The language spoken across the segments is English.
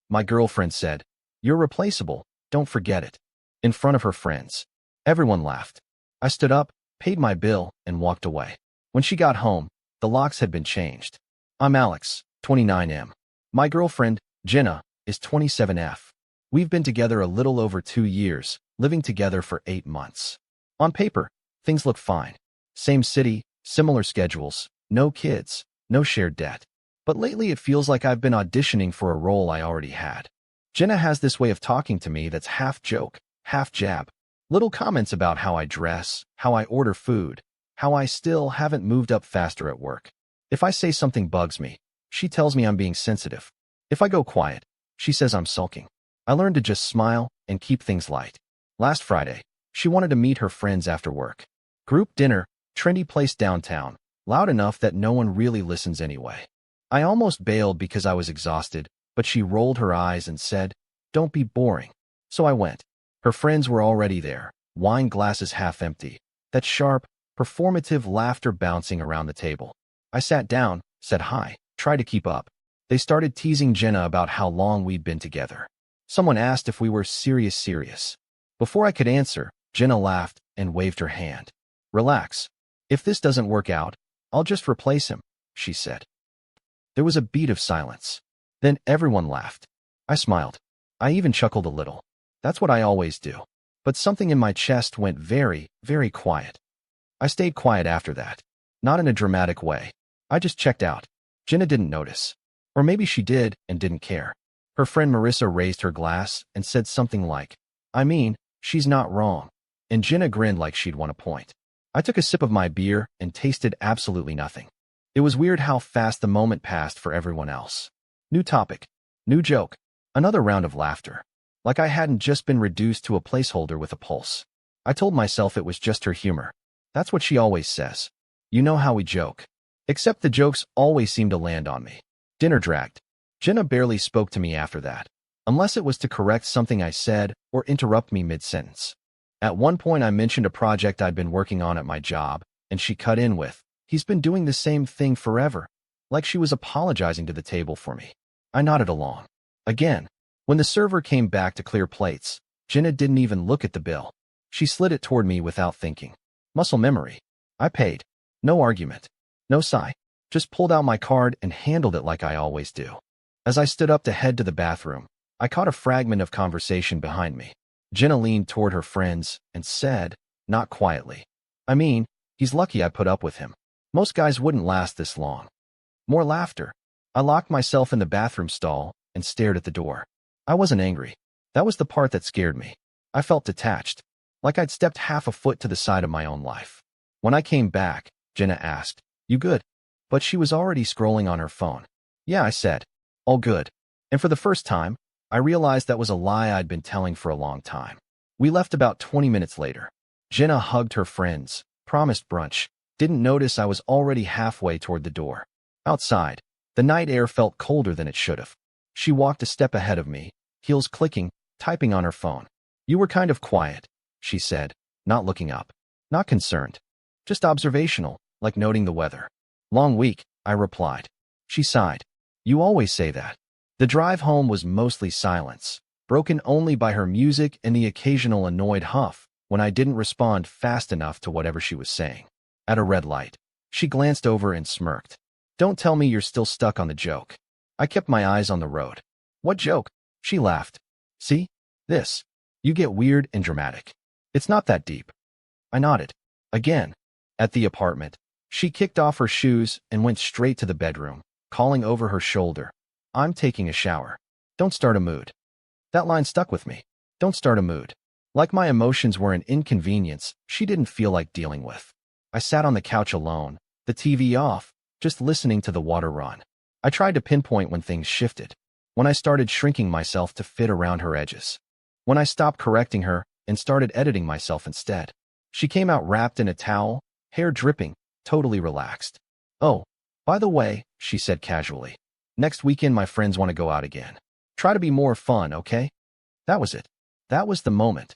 My girlfriend said, "You're replaceable, don't forget it," in front of her friends. Everyone laughed. I stood up, paid my bill, and walked away. When she got home, the locks had been changed. I'm Alex, 29M. My girlfriend, Jenna, is 27F. We've been together a little over 2 years, living together for 8 months. On paper, things look fine. Same city, similar schedules, no kids, no shared debt. But lately it feels like I've been auditioning for a role I already had. Jenna has this way of talking to me that's half joke, half jab. Little comments about how I dress, how I order food, how I still haven't moved up faster at work. If I say something bugs me, she tells me I'm being sensitive. If I go quiet, she says I'm sulking. I learned to just smile and keep things light. Last Friday, she wanted to meet her friends after work. Group dinner, trendy place downtown, loud enough that no one really listens anyway. I almost bailed because I was exhausted, but she rolled her eyes and said, "Don't be boring." So I went. Her friends were already there, wine glasses half empty, that sharp, performative laughter bouncing around the table. I sat down, said hi, tried to keep up. They started teasing Jenna about how long we'd been together. Someone asked if we were serious. Before I could answer, Jenna laughed and waved her hand. "Relax. If this doesn't work out, I'll just replace him," she said. There was a beat of silence. Then everyone laughed. I smiled. I even chuckled a little. That's what I always do. But something in my chest went very, very quiet. I stayed quiet after that. Not in a dramatic way. I just checked out. Jenna didn't notice. Or maybe she did and didn't care. Her friend Marissa raised her glass and said something like, "I mean, she's not wrong." And Jenna grinned like she'd won a point. I took a sip of my beer and tasted absolutely nothing. It was weird how fast the moment passed for everyone else. New topic. New joke. Another round of laughter. Like I hadn't just been reduced to a placeholder with a pulse. I told myself it was just her humor. That's what she always says. You know how we joke. Except the jokes always seem to land on me. Dinner dragged. Jenna barely spoke to me after that, unless it was to correct something I said or interrupt me mid-sentence. At one point I mentioned a project I'd been working on at my job, and she cut in with, "He's been doing the same thing forever," like she was apologizing to the table for me. I nodded along. Again, when the server came back to clear plates, Jenna didn't even look at the bill. She slid it toward me without thinking. Muscle memory. I paid. No argument. No sigh. Just pulled out my card and handled it like I always do. As I stood up to head to the bathroom, I caught a fragment of conversation behind me. Jenna leaned toward her friends and said, not quietly, "I mean, he's lucky I put up with him. Most guys wouldn't last this long." More laughter. I locked myself in the bathroom stall and stared at the door. I wasn't angry. That was the part that scared me. I felt detached, like I'd stepped half a foot to the side of my own life. When I came back, Jenna asked, "You good?" But she was already scrolling on her phone. "Yeah," I said. "All good." And for the first time, I realized that was a lie I'd been telling for a long time. We left about 20 minutes later. Jenna hugged her friends, promised brunch, didn't notice I was already halfway toward the door. Outside, the night air felt colder than it should have. She walked a step ahead of me, heels clicking, typing on her phone. "You were kind of quiet," she said, not looking up. Not concerned. Just observational, like noting the weather. "Long week," I replied. She sighed. "You always say that." The drive home was mostly silence, broken only by her music and the occasional annoyed huff when I didn't respond fast enough to whatever she was saying. At a red light, she glanced over and smirked. "Don't tell me you're still stuck on the joke." I kept my eyes on the road. "What joke?" She laughed. "See? This. You get weird and dramatic. It's not that deep." I nodded. Again. At the apartment, she kicked off her shoes and went straight to the bedroom, calling over her shoulder, "I'm taking a shower. Don't start a mood." That line stuck with me. Don't start a mood. Like my emotions were an inconvenience she didn't feel like dealing with. I sat on the couch alone, the TV off, just listening to the water run. I tried to pinpoint when things shifted, when I started shrinking myself to fit around her edges, when I stopped correcting her and started editing myself instead. She came out wrapped in a towel, hair dripping, totally relaxed. "Oh, by the way," she said casually, "next weekend my friends want to go out again. Try to be more fun, okay?" That was it. That was the moment.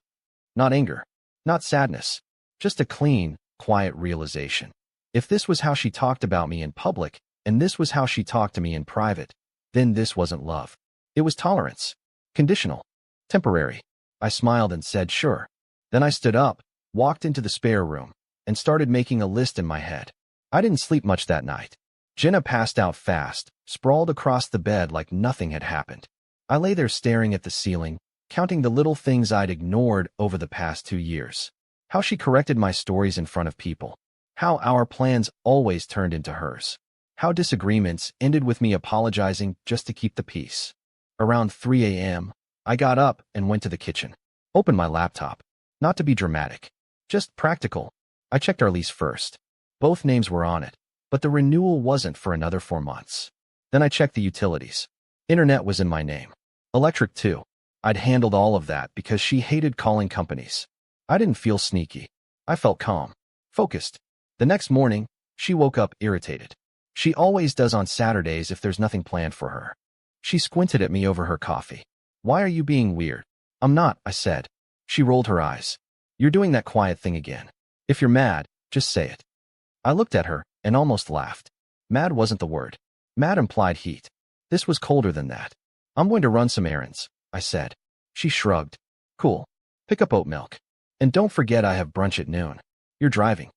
Not anger, not sadness, just a clean, quiet realization. If this was how she talked about me in public, and this was how she talked to me in private, then this wasn't love. It was tolerance. Conditional. Temporary. I smiled and said, sure. Then I stood up, walked into the spare room, and started making a list in my head. I didn't sleep much that night. Jenna passed out fast, sprawled across the bed like nothing had happened. I lay there staring at the ceiling, counting the little things I'd ignored over the past 2 years. How she corrected my stories in front of people. How our plans always turned into hers. How disagreements ended with me apologizing just to keep the peace. Around 3 a.m., I got up and went to the kitchen. Opened my laptop. Not to be dramatic. Just practical. I checked our lease first. Both names were on it, but the renewal wasn't for another 4 months. Then I checked the utilities. Internet was in my name. Electric too. I'd handled all of that because she hated calling companies. I didn't feel sneaky. I felt calm. Focused. The next morning, she woke up irritated. She always does on Saturdays if there's nothing planned for her. She squinted at me over her coffee. Why are you being weird? I'm not, I said. She rolled her eyes. You're doing that quiet thing again. If you're mad, just say it. I looked at her and almost laughed. Mad wasn't the word. Mad implied heat. This was colder than that. I'm going to run some errands, I said. She shrugged. Cool. Pick up oat milk. And don't forget I have brunch at noon. You're driving.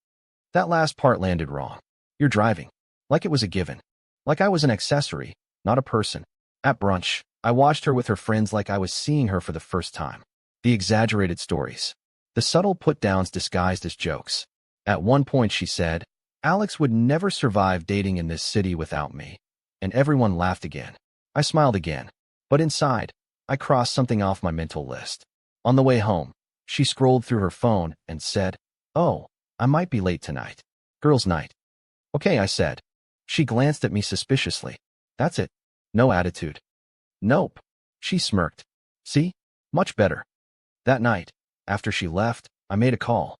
That last part landed wrong. You're driving. Like it was a given. Like I was an accessory, not a person. At brunch, I watched her with her friends like I was seeing her for the first time. The exaggerated stories. The subtle put-downs disguised as jokes. At one point she said, Alex would never survive dating in this city without me. And everyone laughed again. I smiled again. But inside, I crossed something off my mental list. On the way home, she scrolled through her phone and said, oh, I might be late tonight. Girls' night. Okay, I said. She glanced at me suspiciously. That's it. No attitude. Nope. She smirked. See? Much better. That night, after she left, I made a call.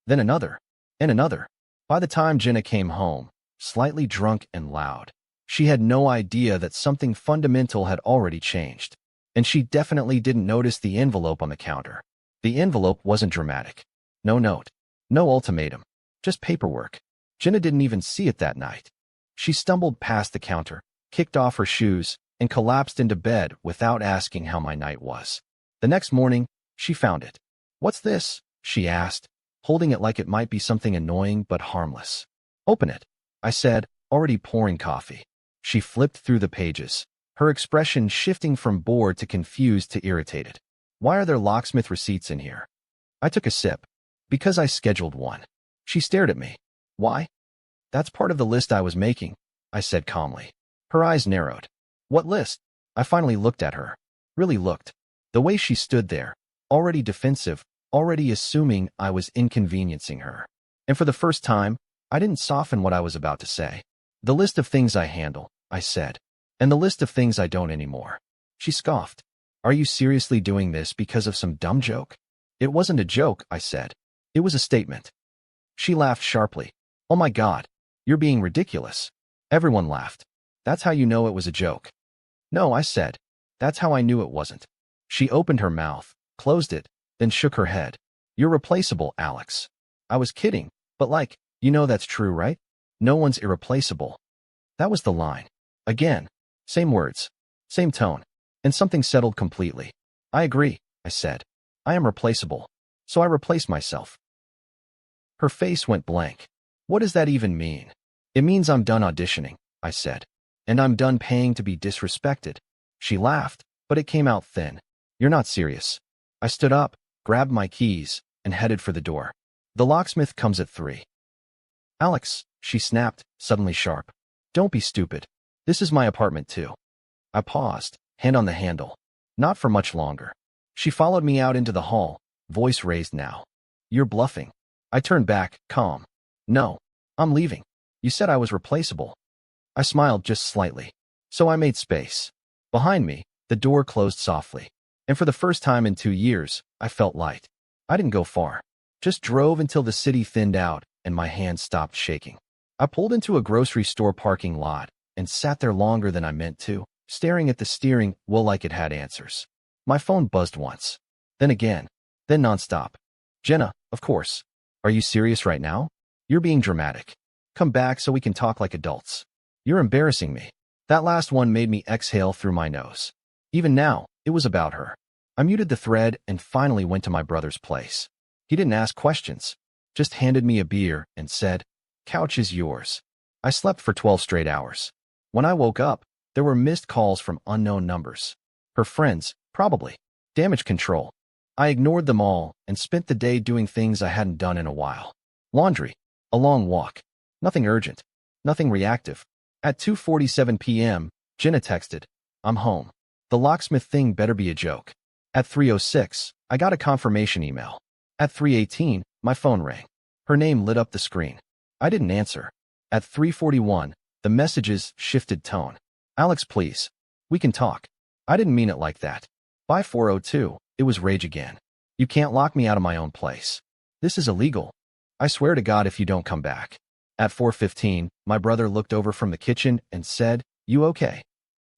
Then another. And another. By the time Jenna came home, slightly drunk and loud, she had no idea that something fundamental had already changed. And she definitely didn't notice the envelope on the counter. The envelope wasn't dramatic. No note. No ultimatum. Just paperwork. Jenna didn't even see it that night. She stumbled past the counter, kicked off her shoes, and collapsed into bed without asking how my night was. The next morning, she found it. What's this? She asked, holding it like it might be something annoying but harmless. Open it, I said, already pouring coffee. She flipped through the pages, her expression shifting from bored to confused to irritated. Why are there locksmith receipts in here? I took a sip. Because I scheduled one. She stared at me. Why? That's part of the list I was making, I said calmly. Her eyes narrowed. What list? I finally looked at her. Really looked. The way she stood there, already defensive, already assuming I was inconveniencing her. And for the first time, I didn't soften what I was about to say. The list of things I handle, I said. And the list of things I don't anymore. She scoffed. Are you seriously doing this because of some dumb joke? It wasn't a joke, I said. It was a statement. She laughed sharply. Oh my God, you're being ridiculous. Everyone laughed. That's how you know it was a joke. No, I said. That's how I knew it wasn't. She opened her mouth, closed it, then shook her head. You're replaceable, Alex. I was kidding, but you know that's true, right? No one's irreplaceable. That was the line. Again, same words, same tone, and something settled completely. I agree, I said. I am replaceable. So I replaced myself. Her face went blank. What does that even mean? It means I'm done auditioning, I said. And I'm done paying to be disrespected. She laughed, but it came out thin. You're not serious. I stood up, grabbed my keys, and headed for the door. The locksmith comes at 3. Alex, she snapped, suddenly sharp. Don't be stupid. This is my apartment too. I paused, hand on the handle. Not for much longer. She followed me out into the hall, voice raised now. You're bluffing. I turned back, calm. No, I'm leaving. You said I was replaceable. I smiled just slightly. So I made space. Behind me, the door closed softly. And for the first time in 2 years, I felt light. I didn't go far. Just drove until the city thinned out and my hands stopped shaking. I pulled into a grocery store parking lot and sat there longer than I meant to, staring at the steering wheel like it had answers. My phone buzzed once. Then again. Then nonstop. Jenna, of course. Are you serious right now? You're being dramatic. Come back so we can talk like adults. You're embarrassing me. That last one made me exhale through my nose. Even now, it was about her. I muted the thread and finally went to my brother's place. He didn't ask questions, just handed me a beer and said, "Couch is yours." I slept for 12 straight hours. When I woke up, there were missed calls from unknown numbers. Her friends, probably. Damage control. I ignored them all and spent the day doing things I hadn't done in a while. Laundry. A long walk. Nothing urgent. Nothing reactive. At 2:47 p.m., Jenna texted, "I'm home. The locksmith thing better be a joke." At 3:06, I got a confirmation email. At 3:18, my phone rang. Her name lit up the screen. I didn't answer. At 3:41, the messages shifted tone. "Alex, please. We can talk." I didn't mean it like that. By 4:02, it was rage again. "You can't lock me out of my own place. This is illegal. I swear to God if you don't come back." At 4:15, my brother looked over from the kitchen and said, "You okay?"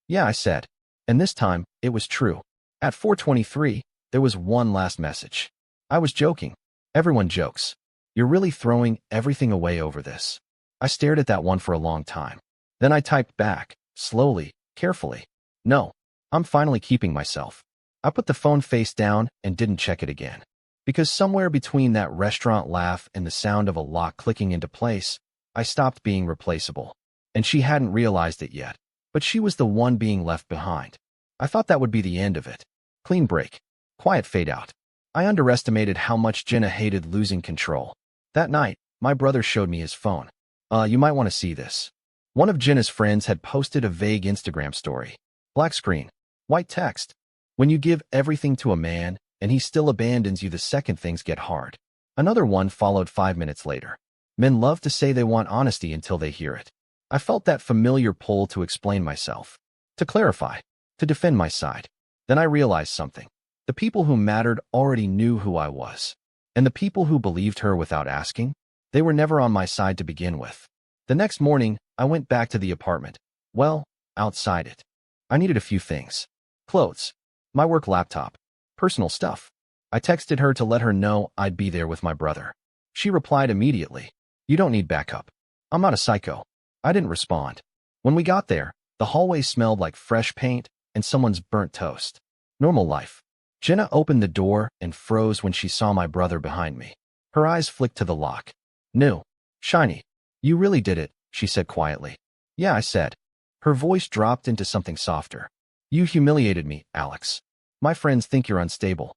"Yeah," I said. And this time, it was true. At 4:23, there was one last message. "I was joking. Everyone jokes. You're really throwing everything away over this." I stared at that one for a long time. Then I typed back, slowly, carefully, "No, I'm finally keeping myself." I put the phone face down and didn't check it again. Because somewhere between that restaurant laugh and the sound of a lock clicking into place, I stopped being replaceable. And she hadn't realized it yet. But she was the one being left behind. I thought that would be the end of it. Clean break. Quiet fade out. I underestimated how much Jenna hated losing control. That night, my brother showed me his phone. You might want to see this." One of Jenna's friends had posted a vague Instagram story. Black screen. White text. "When you give everything to a man, and he still abandons you the second things get hard." Another one followed 5 minutes later. "Men love to say they want honesty until they hear it." I felt that familiar pull to explain myself, to clarify, to defend my side. Then I realized something. The people who mattered already knew who I was. And the people who believed her without asking, they were never on my side to begin with. The next morning, I went back to the apartment. Well, outside it. I needed a few things. Clothes. My work laptop. Personal stuff. I texted her to let her know I'd be there with my brother. She replied immediately, "You don't need backup. I'm not a psycho." I didn't respond. When we got there, the hallway smelled like fresh paint and someone's burnt toast. Normal life. Jenna opened the door and froze when she saw my brother behind me. Her eyes flicked to the lock. "New. Shiny. You really did it," she said quietly. "Yeah," I said. Her voice dropped into something softer. "You humiliated me, Alex. My friends think you're unstable."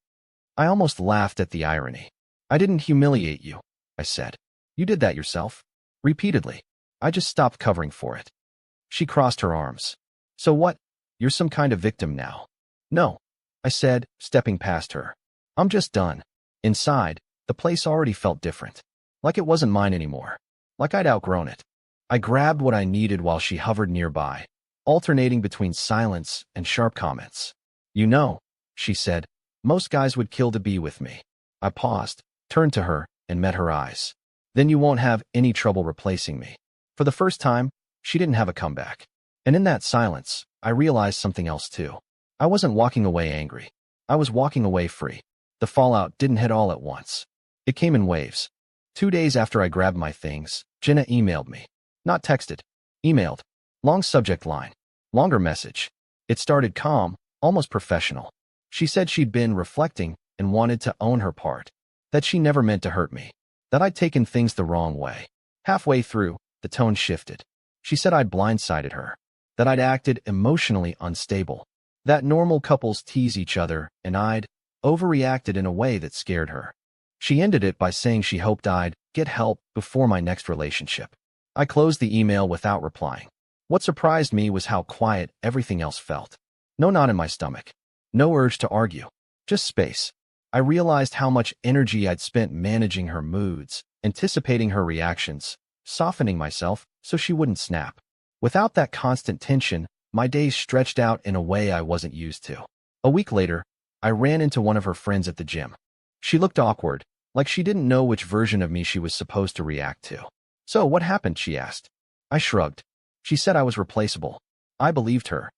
I almost laughed at the irony. "I didn't humiliate you," I said. "You did that yourself." Repeatedly. I just stopped covering for it. She crossed her arms. "So what? You're some kind of victim now." "No," I said, stepping past her. "I'm just done." Inside, the place already felt different. Like it wasn't mine anymore. Like I'd outgrown it. I grabbed what I needed while she hovered nearby, alternating between silence and sharp comments. "You know," she said, "most guys would kill to be with me." I paused, turned to her, and met her eyes. "Then you won't have any trouble replacing me." For the first time, she didn't have a comeback. And in that silence, I realized something else too. I wasn't walking away angry. I was walking away free. The fallout didn't hit all at once. It came in waves. 2 days after I grabbed my things, Jenna emailed me. Not texted. Emailed. Long subject line. Longer message. It started calm, almost professional. She said she'd been reflecting and wanted to own her part. That she never meant to hurt me. That I'd taken things the wrong way. Halfway through, the tone shifted. She said I'd blindsided her. That I'd acted emotionally unstable. That normal couples tease each other, and I'd overreacted in a way that scared her. She ended it by saying she hoped I'd get help before my next relationship. I closed the email without replying. What surprised me was how quiet everything else felt. No knot in my stomach. No urge to argue. Just space. I realized how much energy I'd spent managing her moods, anticipating her reactions, softening myself so she wouldn't snap. Without that constant tension, my days stretched out in a way I wasn't used to. A week later, I ran into one of her friends at the gym. She looked awkward, like she didn't know which version of me she was supposed to react to. "So what happened?" she asked. I shrugged. She said I was replaceable. I believed her.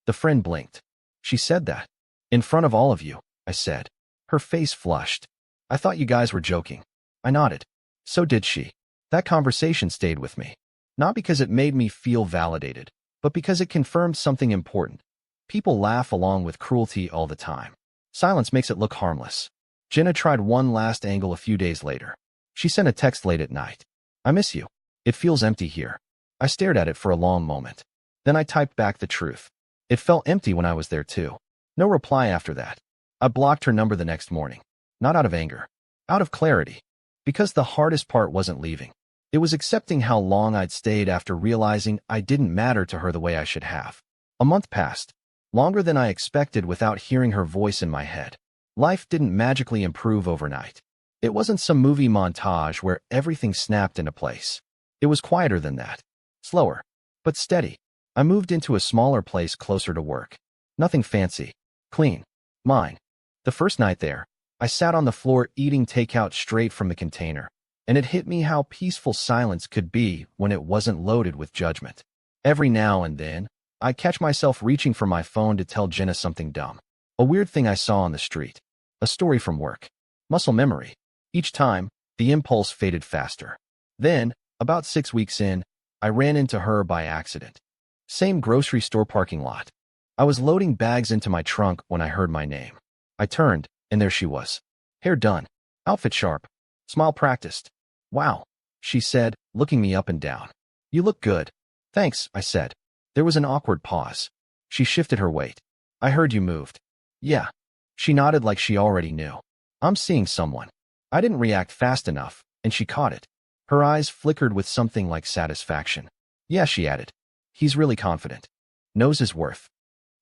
The friend blinked. "She said that? In front of all of you," I said. Her face flushed. "I thought you guys were joking." I nodded. So did she. That conversation stayed with me. Not because it made me feel validated, but because it confirmed something important. People laugh along with cruelty all the time. Silence makes it look harmless. Jenna tried one last angle a few days later. She sent a text late at night. I miss you. It feels empty here. I stared at it for a long moment. Then I typed back the truth. It felt empty when I was there too. No reply after that. I blocked her number the next morning. Not out of anger. Out of clarity. Because the hardest part wasn't leaving. It was accepting how long I'd stayed after realizing I didn't matter to her the way I should have. A month passed. Longer than I expected without hearing her voice in my head. Life didn't magically improve overnight. It wasn't some movie montage where everything snapped into place. It was quieter than that. Slower. But steady. I moved into a smaller place closer to work. Nothing fancy. Clean. Mine. The first night there, I sat on the floor eating takeout straight from the container, and it hit me how peaceful silence could be when it wasn't loaded with judgment. Every now and then, I catch myself reaching for my phone to tell Jenna something dumb. A weird thing I saw on the street. A story from work. Muscle memory. Each time, the impulse faded faster. Then, about 6 weeks in, I ran into her by accident. Same grocery store parking lot. I was loading bags into my trunk when I heard my name. I turned, and there she was. Hair done. Outfit sharp. Smile practiced. Wow, she said, looking me up and down. You look good. Thanks, I said. There was an awkward pause. She shifted her weight. I heard you moved. Yeah. She nodded like she already knew. I'm seeing someone. I didn't react fast enough, and she caught it. Her eyes flickered with something like satisfaction. Yeah, she added. He's really confident. Knows his worth.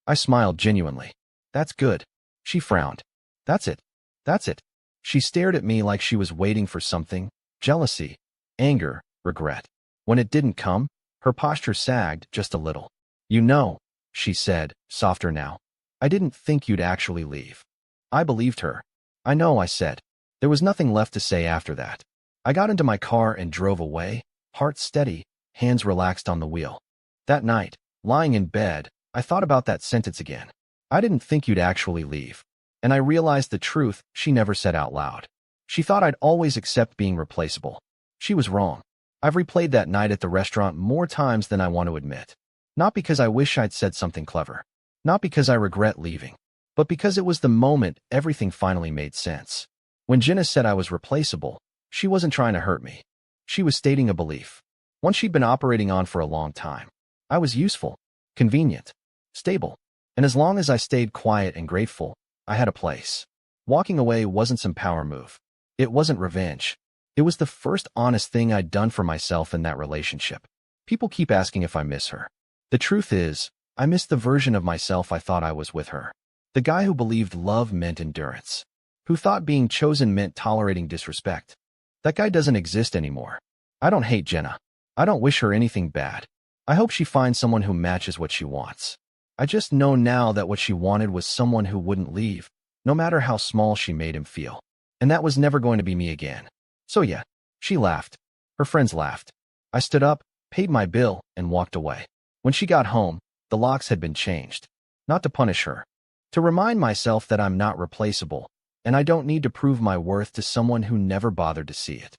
I smiled genuinely. That's good. She frowned. That's it. That's it. She stared at me like she was waiting for something. Jealousy. Anger. Regret. When it didn't come, her posture sagged just a little. You know, she said, softer now. I didn't think you'd actually leave. I believed her. I know, I said. There was nothing left to say after that. I got into my car and drove away, heart steady, hands relaxed on the wheel. That night, lying in bed, I thought about that sentence again. I didn't think you'd actually leave. And I realized the truth she never said out loud. She thought I'd always accept being replaceable. She was wrong. I've replayed that night at the restaurant more times than I want to admit. Not because I wish I'd said something clever. Not because I regret leaving. But because it was the moment everything finally made sense. When Jenna said I was replaceable, she wasn't trying to hurt me. She was stating a belief. One she'd been operating on for a long time. I was useful, convenient, stable. And as long as I stayed quiet and grateful, I had a place. Walking away wasn't some power move. It wasn't revenge. It was the first honest thing I'd done for myself in that relationship. People keep asking if I miss her. The truth is, I miss the version of myself I thought I was with her. The guy who believed love meant endurance. Who thought being chosen meant tolerating disrespect. That guy doesn't exist anymore. I don't hate Jenna. I don't wish her anything bad. I hope she finds someone who matches what she wants. I just know now that what she wanted was someone who wouldn't leave, no matter how small she made him feel. And that was never going to be me again. So yeah, she laughed. Her friends laughed. I stood up, paid my bill, and walked away. When she got home, the locks had been changed. Not to punish her. To remind myself that I'm not replaceable, and I don't need to prove my worth to someone who never bothered to see it.